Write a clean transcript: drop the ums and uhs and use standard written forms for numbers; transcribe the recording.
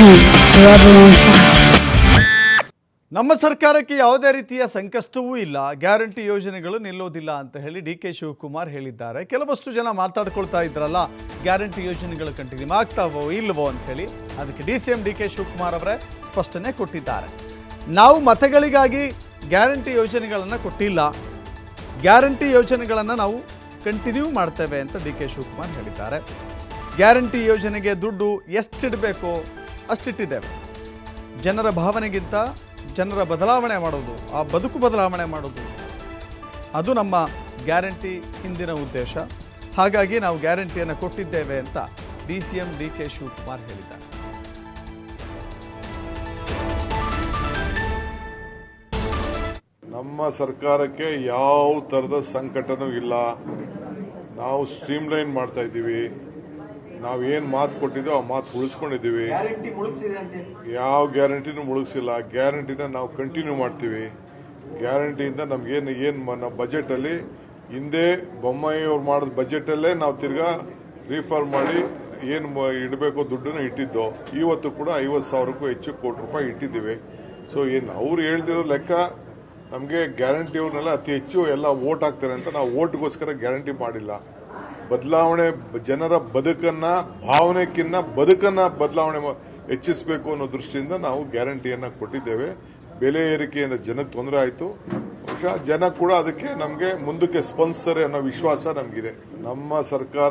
heat, forever on fire. ನಮ್ಮ ಸರ್ಕಾರಕ್ಕೆ ಯಾವುದೇ ರೀತಿಯ ಸಂಕಷ್ಟವೂ ಇಲ್ಲ, ಗ್ಯಾರಂಟಿ ಯೋಜನೆಗಳು ನಿಲ್ಲೋದಿಲ್ಲ ಅಂತ ಹೇಳಿ ಡಿ.ಕೆ. ಶಿವಕುಮಾರ್ ಹೇಳಿದ್ದಾರೆ. ಕೆಲವಷ್ಟು ಜನ ಮಾತಾಡ್ಕೊಳ್ತಾ ಇದ್ರಲ್ಲ, ಗ್ಯಾರಂಟಿ ಯೋಜನೆಗಳು ಕಂಟಿನ್ಯೂ ಆಗ್ತಾವೋ ಇಲ್ವೋ ಅಂತ ಹೇಳಿ. ಅದಕ್ಕೆ ಡಿ.ಸಿ.ಎಂ. ಡಿ.ಕೆ. ಶಿವಕುಮಾರ್ ಅವರೇ ಸ್ಪಷ್ಟನೆ ಕೊಟ್ಟಿದ್ದಾರೆ. ನಾವು ಮತಗಳಿಗಾಗಿ ಗ್ಯಾರಂಟಿ ಯೋಜನೆಗಳನ್ನು ಕೊಟ್ಟಿಲ್ಲ, ಗ್ಯಾರಂಟಿ ಯೋಜನೆಗಳನ್ನು ನಾವು ಕಂಟಿನ್ಯೂ ಮಾಡ್ತೇವೆ ಅಂತ ಡಿ.ಕೆ. ಶಿವಕುಮಾರ್ ಹೇಳಿದ್ದಾರೆ. ಗ್ಯಾರಂಟಿ ಯೋಜನೆಗೆ ದುಡ್ಡು ಎಷ್ಟಿಡಬೇಕೋ ಅಷ್ಟಿಟ್ಟಿದ್ದೇವೆ. ಜನರ ಭಾವನೆಗಿಂತ ಜನರ ಬದಲಾವಣೆ ಮಾಡೋದು, ಆ ಬದುಕು ಬದಲಾವಣೆ ಮಾಡೋದು, ಅದು ನಮ್ಮ ಗ್ಯಾರಂಟಿ ಹಿಂದಿನ ಉದ್ದೇಶ. ಹಾಗಾಗಿ ನಾವು ಗ್ಯಾರಂಟಿಯನ್ನು ಕೊಟ್ಟಿದ್ದೇವೆ ಅಂತ ಡಿ.ಸಿ.ಎಂ. ಡಿ.ಕೆ. ಶಿವಕುಮಾರ್ ಹೇಳಿದ್ದಾರೆ. ನಮ್ಮ ಸರ್ಕಾರಕ್ಕೆ ಯಾವ ಥರದ ಸಂಕಟನೂ ಇಲ್ಲ. ನಾವು ಸ್ಟ್ರೀಮ್ಲೈನ್ ಮಾಡ್ತಾ ಇದ್ದೀವಿ. ನಾವೇನು ಮಾತು ಕೊಟ್ಟಿದ್ದೋ ಆ ಮಾತು ಉಳಿಸ್ಕೊಂಡಿದ್ದೀವಿ. ಯಾವ ಗ್ಯಾರಂಟಿನೂ ಮುಳುಗಿಸಿಲ್ಲ. ಗ್ಯಾರಂಟಿನ ನಾವು ಕಂಟಿನ್ಯೂ ಮಾಡ್ತೀವಿ. ಗ್ಯಾರಂಟಿಯಿಂದ ನಮಗೇನು ಬಜೆಟಲ್ಲಿ ಹಿಂದೆ ಬೊಮ್ಮಾಯಿ ಅವ್ರು ಮಾಡಿದ ಬಜೆಟಲ್ಲೇ ನಾವು ತಿರ್ಗಾ ರೀಫಾರ್ಮ್ ಮಾಡಿ ಏನು ಇಡಬೇಕು ದುಡ್ಡನ್ನು ಇಟ್ಟಿದ್ದೋ, ಇವತ್ತು ಕೂಡ 50,000ಕ್ಕೂ ಹೆಚ್ಚು ಕೋಟಿ ರೂಪಾಯಿ ಇಟ್ಟಿದ್ದೀವಿ. ಸೊ ಏನು ಅವ್ರು ಹೇಳ್ದಿರೋ ಲೆಕ್ಕ ನಮಗೆ ಗ್ಯಾರಂಟಿ ಅವ್ರನ್ನೆಲ್ಲ ಅತಿ ಹೆಚ್ಚು ಎಲ್ಲ ವೋಟ್ ಹಾಕ್ತಾರೆ ಅಂತ ನಾವು ವೋಟ್ಗೋಸ್ಕರ ಗ್ಯಾರಂಟಿ ಮಾಡಿಲ್ಲ. ಬದಲಾವಣೆ, ಜನರ ಬದುಕನ್ನ, ಭಾವನೆಕ್ಕಿಂತ ಬದುಕನ್ನ ಬದಲಾವಣೆ ಹೆಚ್ಚಿಸಬೇಕು ಅನ್ನೋ ದೃಷ್ಟಿಯಿಂದ ನಾವು ಗ್ಯಾರಂಟಿಯನ್ನ ಕೊಟ್ಟಿದ್ದೇವೆ. ಬೆಲೆ ಏರಿಕೆಯಿಂದ ಜನಕ್ಕೆ ತೊಂದರೆ ಆಯಿತು. ಬಹುಶಃ ಜನ ಕೂಡ ಅದಕ್ಕೆ ನಮಗೆ ಮುಂದಕ್ಕೆ ಸ್ಪಂದಿಸ್ತಾರೆ ಅನ್ನೋ ವಿಶ್ವಾಸ ನಮಗಿದೆ. ನಮ್ಮ ಸರ್ಕಾರ